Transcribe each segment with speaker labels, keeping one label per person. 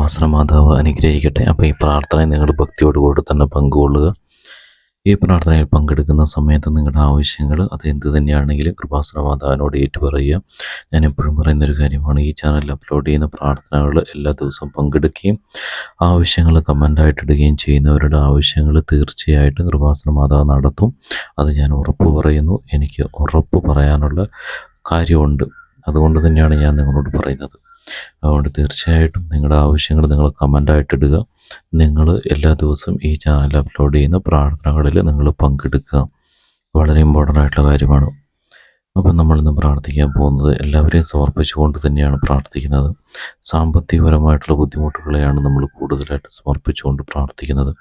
Speaker 1: കൃപാസന മാതാവ് അനുഗ്രഹിക്കട്ടെ. അപ്പോൾ ഈ പ്രാർത്ഥനയിൽ നിങ്ങൾ ഭക്തിയോടുകൂടി തന്നെ പങ്കുകൊള്ളുക. ഈ പ്രാർത്ഥനയിൽ പങ്കെടുക്കുന്ന സമയത്ത് നിങ്ങളുടെ ആവശ്യങ്ങൾ അത് എന്ത് തന്നെയാണെങ്കിലും കൃപാസന മാതാവിനോട് ഏറ്റുപറയുക. ഞാൻ എപ്പോഴും പറയുന്നൊരു കാര്യമാണ്, ഈ ചാനലിൽ അപ്ലോഡ് ചെയ്യുന്ന പ്രാർത്ഥനകൾ എല്ലാ ദിവസവും പങ്കെടുക്കുകയും ആവശ്യങ്ങൾ കമൻ്റായിട്ടിടുകയും ചെയ്യുന്നവരുടെ ആവശ്യങ്ങൾ തീർച്ചയായിട്ടും കൃപാസന മാതാവ് നടത്തും. അത് ഞാൻ ഉറപ്പ് പറയുന്നു. എനിക്ക് ഉറപ്പ് പറയാനുള്ള കാര്യമുണ്ട്. അതുകൊണ്ട് തന്നെയാണ് ഞാൻ നിങ്ങളോട് പറയുന്നത്. അതുകൊണ്ട് തീർച്ചയായിട്ടും നിങ്ങളുടെ ആവശ്യങ്ങൾ നിങ്ങൾ കമൻ്റായിട്ടിടുക. നിങ്ങൾ എല്ലാ ദിവസവും ഈ ചാനൽ അപ്ലോഡ് ചെയ്യുന്ന പ്രാർത്ഥനകളിൽ നിങ്ങൾ പങ്കെടുക്കുക. വളരെ ഇമ്പോർട്ടൻ്റ് ആയിട്ടുള്ള കാര്യമാണ്. അപ്പം നമ്മളിന്ന് പ്രാർത്ഥിക്കാൻ പോകുന്നത് എല്ലാവരെയും സമർപ്പിച്ചുകൊണ്ട് തന്നെയാണ് പ്രാർത്ഥിക്കുന്നത്. സാമ്പത്തികപരമായിട്ടുള്ള ബുദ്ധിമുട്ടുകളെയാണ് നമ്മൾ കൂടുതലായിട്ട് സമർപ്പിച്ചുകൊണ്ട് പ്രാർത്ഥിക്കുന്നത്.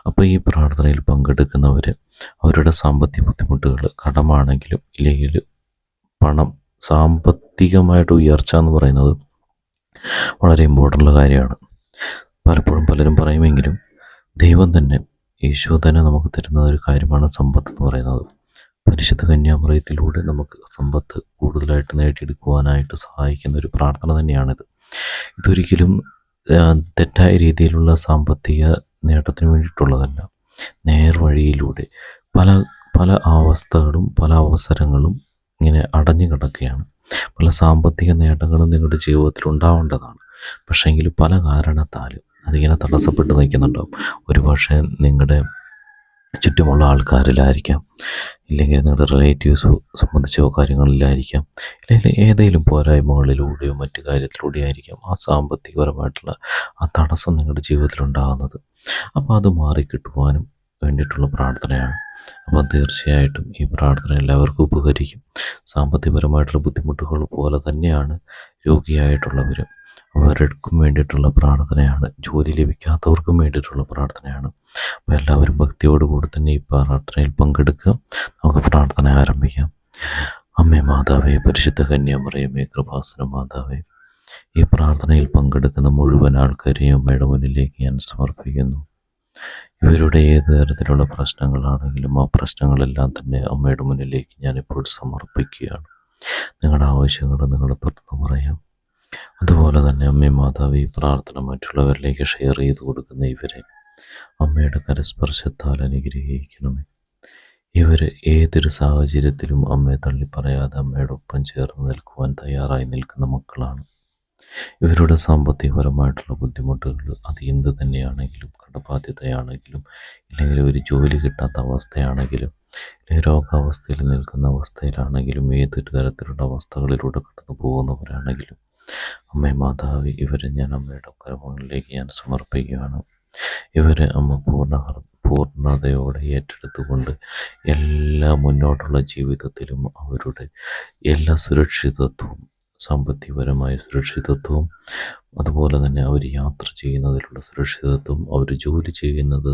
Speaker 1: അപ്പോൾ ഈ പ്രാർത്ഥനയിൽ പങ്കെടുക്കുന്നവർ അവരുടെ സാമ്പത്തിക ബുദ്ധിമുട്ടുകൾ, കടമാണെങ്കിലും ഇല്ലെങ്കിൽ പണം, സാമ്പത്തികമായിട്ട് ഉയർച്ച എന്ന് പറയുന്നത് വളരെ ഇമ്പോർട്ടൻ്റ് കാര്യമാണ്. പലപ്പോഴും പലരും പറയുമെങ്കിലും ദൈവം തന്നെ, ഈശോ തന്നെ നമുക്ക് തരുന്ന ഒരു കാര്യമാണ് സമ്പത്ത് എന്ന് പറയുന്നത്. പരിശുദ്ധ കന്യാമറിയത്തിലൂടെ നമുക്ക് സമ്പത്ത് കൂടുതലായിട്ട് നേടിയെടുക്കുവാനായിട്ട് സഹായിക്കുന്ന ഒരു പ്രാർത്ഥന തന്നെയാണിത്. ഇതൊരിക്കലും തെറ്റായ രീതിയിലുള്ള സാമ്പത്തിക നേട്ടത്തിന് വേണ്ടിയിട്ടുള്ളതല്ല. നേർവഴിയിലൂടെ പല പല അവസ്ഥകളും പല അവസരങ്ങളും ഇങ്ങനെ അടഞ്ഞു കിടക്കുകയാണ്. പല സാമ്പത്തിക നേട്ടങ്ങളും നിങ്ങളുടെ ജീവിതത്തിൽ ഉണ്ടാവേണ്ടതാണ്. പക്ഷേങ്കിൽ പല കാരണത്താലും അതിങ്ങനെ തടസ്സപ്പെട്ട് നിൽക്കുന്നുണ്ടാവും. ഒരുപക്ഷെ നിങ്ങളുടെ ചുറ്റുമുള്ള ആൾക്കാരിലായിരിക്കാം, ഇല്ലെങ്കിൽ നിങ്ങളുടെ റിലേറ്റീവ്സ് സംബന്ധിച്ചോ കാര്യങ്ങളിലായിരിക്കാം, അല്ലെങ്കിൽ ഏതെങ്കിലും പോരായ്മകളിലൂടെയോ മറ്റു കാര്യത്തിലൂടെയോ ആയിരിക്കാം ആ സാമ്പത്തികപരമായിട്ടുള്ള ആ തടസ്സം നിങ്ങളുടെ ജീവിതത്തിൽ ഉണ്ടാകുന്നത്. അപ്പോൾ അത് മാറിക്കിട്ടുവാനും വേണ്ടിയിട്ടുള്ള പ്രാർത്ഥനയാണ്. അപ്പോൾ തീർച്ചയായിട്ടും ഈ പ്രാർത്ഥന എല്ലാവർക്കും ഉപകരിക്കും. സാമ്പത്തികപരമായിട്ടുള്ള ബുദ്ധിമുട്ടുകൾ പോലെ തന്നെയാണ് രോഗിയായിട്ടുള്ളവരും, അവർക്കും വേണ്ടിയിട്ടുള്ള പ്രാർത്ഥനയാണ്. ജോലി ലഭിക്കാത്തവർക്കും വേണ്ടിയിട്ടുള്ള പ്രാർത്ഥനയാണ്. അപ്പോൾ എല്ലാവരും ഭക്തിയോടുകൂടി തന്നെ ഈ പ്രാർത്ഥനയിൽ പങ്കെടുക്കുക. നമുക്ക് പ്രാർത്ഥന ആരംഭിക്കാം. അമ്മേ മാതാവേ, പരിശുദ്ധ കന്യാമറിയമേ, കൃപാസന മാതാവേ, ഈ പ്രാർത്ഥനയിൽ പങ്കെടുക്കുന്ന മുഴുവൻ ആൾക്കാരെയും അമ്മയുടെ മുന്നിലേക്ക് ഞാൻ സമർപ്പിക്കുന്നു. ഇവരുടെ ഏത് തരത്തിലുള്ള പ്രശ്നങ്ങളാണെങ്കിലും ആ പ്രശ്നങ്ങളെല്ലാം തന്നെ അമ്മയുടെ മുന്നിലേക്ക് ഞാനിപ്പോൾ സമർപ്പിക്കുകയാണ്. നിങ്ങളുടെ ആവശ്യങ്ങൾ നിങ്ങൾ തുറന്നു പറയാം. അതുപോലെ തന്നെ അമ്മേ മാതാവ്, ഈ പ്രാർത്ഥന മറ്റുള്ളവരിലേക്ക് ഷെയർ ചെയ്ത് കൊടുക്കുന്ന ഇവരെ അമ്മയുടെ കരസ്പർശത്താൽ അനുഗ്രഹിക്കണമേ. ഇവർ ഏതൊരു സാഹചര്യത്തിലും അമ്മയെ തള്ളിപ്പറയാതെ അമ്മയുടെ ഒപ്പം ചേർന്ന് നിൽക്കുവാൻ തയ്യാറായി നിൽക്കുന്ന മക്കളാണ്. ഇവരുടെ സാമ്പത്തികപരമായിട്ടുള്ള ബുദ്ധിമുട്ടുകൾ അത് എന്ത് തന്നെയാണെങ്കിലും, കടബാധ്യതയാണെങ്കിലും, ഇല്ലെങ്കിൽ ഒരു ജോലി കിട്ടാത്ത അവസ്ഥയാണെങ്കിലും, അല്ലെങ്കിൽ രോഗാവസ്ഥയിൽ നിൽക്കുന്ന അവസ്ഥയിലാണെങ്കിലും, ഏതൊരു തരത്തിലുള്ള അവസ്ഥകളിലൂടെ കടന്നു പോകുന്നവരാണെങ്കിലും അമ്മേ മാതാവ്, ഇവരെ ഞാൻ അമ്മയുടെ കരങ്ങളിലേക്ക് ഞാൻ സമർപ്പിക്കുകയാണ്. ഇവരെ അമ്മ പൂർണ്ണതയോടെ ഏറ്റെടുത്തുകൊണ്ട് എല്ലാ മുന്നോട്ടുള്ള ജീവിതത്തിലും അവരുടെ എല്ലാ സുരക്ഷിതത്വവും, സാമ്പത്തികപരമായ സുരക്ഷിതത്വവും, അതുപോലെ തന്നെ അവർ യാത്ര ചെയ്യുന്നതിലുള്ള സുരക്ഷിതത്വം, അവർ ജോലി ചെയ്യുന്നത്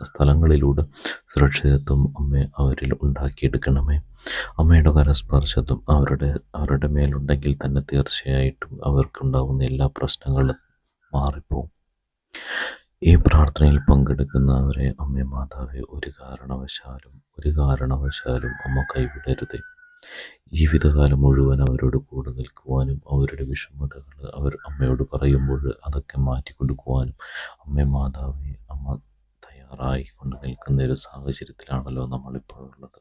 Speaker 1: സ്ഥലങ്ങളിലൂടെ സുരക്ഷിതത്വം അമ്മ അവരിൽ ഉണ്ടാക്കിയെടുക്കണമേ. അമ്മയുടെ കരസ്പർശത്വം അവരുടെ മേലുണ്ടെങ്കിൽ തന്നെ തീർച്ചയായിട്ടും അവർക്കുണ്ടാകുന്ന എല്ലാ പ്രശ്നങ്ങളും മാറിപ്പോവും. ഈ പ്രാർത്ഥനയിൽ പങ്കെടുക്കുന്നവരെ അമ്മേ മാതാവേ, ഒരു കാരണവശാലും അമ്മ കൈവിടരുതേ. ജീവിതകാലം മുഴുവൻ അവരോട് കൂടെ നിൽക്കുവാനും അവരുടെ വിഷമതകൾ അവർ അമ്മയോട് പറയുമ്പോൾ അതൊക്കെ മാറ്റിക്കൊടുക്കുവാനും അമ്മേ മാതാവേ, അമ്മ തയ്യാറായി കൊണ്ട് നിൽക്കുന്ന ഒരു സാഹചര്യത്തിലാണല്ലോ നമ്മളിപ്പോഴുള്ളത്.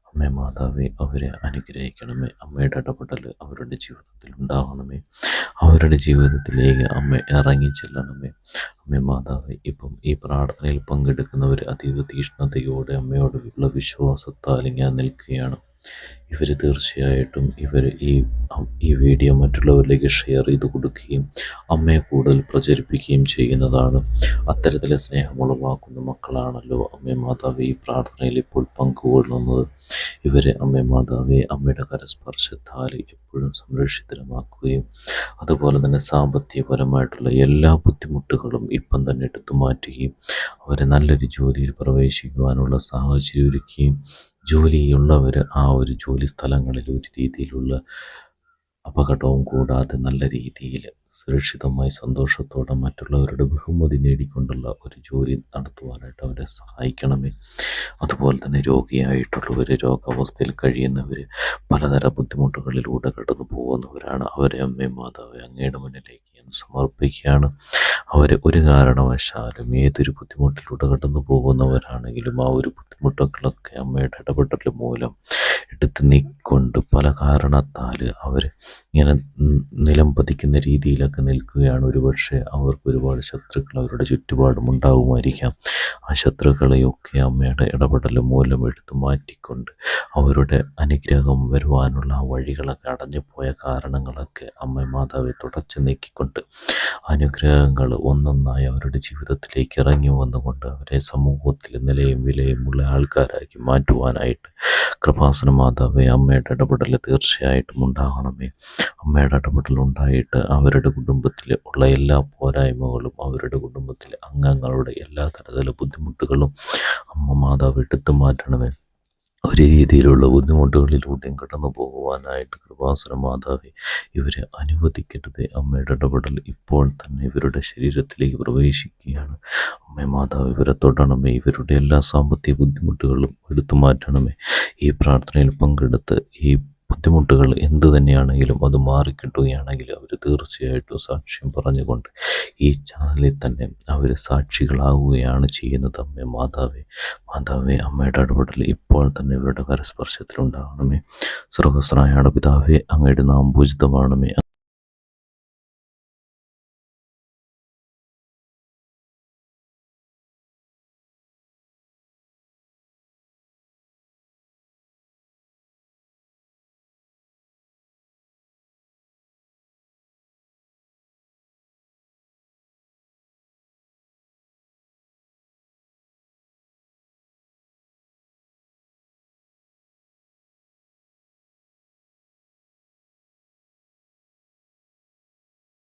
Speaker 1: അമ്മേ മാതാവേ, അവരെ അനുഗ്രഹിക്കണമേ. അമ്മയുടെ ഇടപെടൽ അവരുടെ ജീവിതത്തിൽ ഉണ്ടാകണമേ. അവരുടെ ജീവിതത്തിലേക്ക് അമ്മ ഇറങ്ങിച്ചെല്ലണമേ. അമ്മേ മാതാവേ, ഇപ്പം ഈ പ്രാർത്ഥനയിൽ പങ്കെടുക്കുന്നവർ അതീവ തീഷ്ണതയോടെ അമ്മയോടുള്ള വിശ്വാസത്താൽ ഇങ്ങനെ നിൽക്കുകയാണ്. ഇവർ തീർച്ചയായിട്ടും ഈ വീഡിയോ മറ്റുള്ളവരിലേക്ക് ഷെയർ ചെയ്ത് കൊടുക്കുകയും അമ്മയെ കൂടുതൽ പ്രചരിപ്പിക്കുകയും ചെയ്യുന്നതാണ്. അത്തരത്തിലെ സ്നേഹമുളവാക്കുന്ന മക്കളാണല്ലോ അമ്മേ മാതാവേ ഈ പ്രാർത്ഥനയിൽ ഇപ്പോൾ പങ്കുകൊള്ളുന്നത്. ഇവരെ അമ്മേ മാതാവേ, അമ്മയുടെ കരസ്പർശത്താൽ എപ്പോഴും സംരക്ഷിതമാക്കുകയും അതുപോലെ തന്നെ സാമ്പത്തികപരമായിട്ടുള്ള എല്ലാ ബുദ്ധിമുട്ടുകളും ഇപ്പം തന്നെ എടുത്തു മാറ്റുകയും അവരെ നല്ലൊരു ജോലിയിൽ പ്രവേശിക്കുവാനുള്ള സാഹചര്യം ഒരുക്കുകയും ജോലിയുള്ളവർ ആ ഒരു ജോലി സ്ഥലങ്ങളിൽ ഒരു രീതിയിലുള്ള അപകടവും കൂടാതെ നല്ല രീതിയിൽ സുരക്ഷിതമായി സന്തോഷത്തോടെ മറ്റുള്ളവരുടെ ബഹുമതി നേടിക്കൊണ്ടുള്ള ഒരു ജോലി നടത്തുവാനായിട്ട് അവരെ സഹായിക്കണമേ. അതുപോലെ തന്നെ രോഗിയായിട്ടുള്ളവർ, രോഗാവസ്ഥയിൽ കഴിയുന്നവർ, പലതരം ബുദ്ധിമുട്ടുകളിലൂടെ കടന്നു പോകുന്നവരാണ്. അവരെ അമ്മേ മാതാവേ അങ്ങയുടെ മുന്നിലേക്ക് സമർപ്പിക്കുകയാണ്. അവർ ഒരു കാരണവശാലും ഏതൊരു ബുദ്ധിമുട്ടിലൂടെ കടന്നു പോകുന്നവരാണെങ്കിലും ആ ഒരു ബുദ്ധിമുട്ടുകളൊക്കെ അമ്മയുടെ ഇടപെടൽ മൂലം എടുത്ത് നീക്കൊണ്ട് പല കാരണത്താൽ അവർ ഇങ്ങനെ നിലം പതിക്കുന്ന രീതിയിലൊക്കെ നിൽക്കുകയാണ്. ഒരുപക്ഷെ അവർക്ക് ഒരുപാട് ശത്രുക്കൾ അവരുടെ ചുറ്റുപാടും ഉണ്ടാകുമായിരിക്കാം. ആ ശത്രുക്കളെയൊക്കെ അമ്മയുടെ ഇടപെടൽ മൂലം എടുത്തു മാറ്റിക്കൊണ്ട് അവരുടെ അനുഗ്രഹം വരുവാനുള്ള ആ വഴികളൊക്കെ അടഞ്ഞുപോയ കാരണങ്ങളൊക്കെ അമ്മ മാതാവെ തുടച്ചു നീക്കിക്കൊണ്ട് അനുഗ്രഹങ്ങൾ ഒന്നൊന്നായി അവരുടെ ജീവിതത്തിലേക്ക് ഇറങ്ങി വന്നുകൊണ്ട് അവരെ സമൂഹത്തിൽ നിലയും വിലയുമുള്ള ആൾക്കാരാക്കി മാറ്റുവാനായിട്ട് കൃപാസന മാതാവേ അമ്മയുടെ ഇടപെടൽ തീർച്ചയായിട്ടും ഉണ്ടാകണമേ. അമ്മയുടെ ഇടപെടൽ ഉണ്ടായിട്ട് അവരുടെ കുടുംബത്തിൽ ഉള്ള എല്ലാ പോരായ്മകളും അവരുടെ കുടുംബത്തിലെ അംഗങ്ങളുടെ എല്ലാ തരത്തിലുള്ള ബുദ്ധിമുട്ടുകളും അമ്മ മാതാവ് എടുത്തു മാറ്റണമേ. ഒരു രീതിയിലുള്ള ബുദ്ധിമുട്ടുകളിലൂടെയും കടന്നു പോകുവാനായിട്ട് കൃപാസന മാതാവേ ഇവരെ അനുവദിക്കരുതേ. അമ്മയുടെ ഇടപെടൽ ഇപ്പോൾ തന്നെ ഇവരുടെ ശരീരത്തിലേക്ക് പ്രവേശിക്കുകയാണ്. അമ്മ മാതാവ് ഇവരെ തൊടണമേ. ഇവരുടെ എല്ലാ സാമ്പത്തിക ബുദ്ധിമുട്ടുകളും എടുത്തു മാറ്റണമേ. ഈ പ്രാർത്ഥനയിൽ പങ്കെടുത്ത് ഈ ബുദ്ധിമുട്ടുകൾ എന്ത് തന്നെയാണെങ്കിലും അത് മാറിക്കിട്ടുകയാണെങ്കിൽ അവർ തീർച്ചയായിട്ടും സാക്ഷ്യം പറഞ്ഞുകൊണ്ട് ഈ ചാനലിൽ തന്നെ അവർ സാക്ഷികളാവുകയാണ് ചെയ്യുന്നത്. അമ്മേ മാതാവേ മാതാവേ അമ്മയുടെ ഇടപെടൽ ഇപ്പോൾ തന്നെ ഇവരുടെ കരസ്പർശത്തിലുണ്ടാകണമേ. സ്വർഗസ്ഥനായ പിതാവേ അങ്ങയുടെ നാമം പൂജിതമാകണമേ.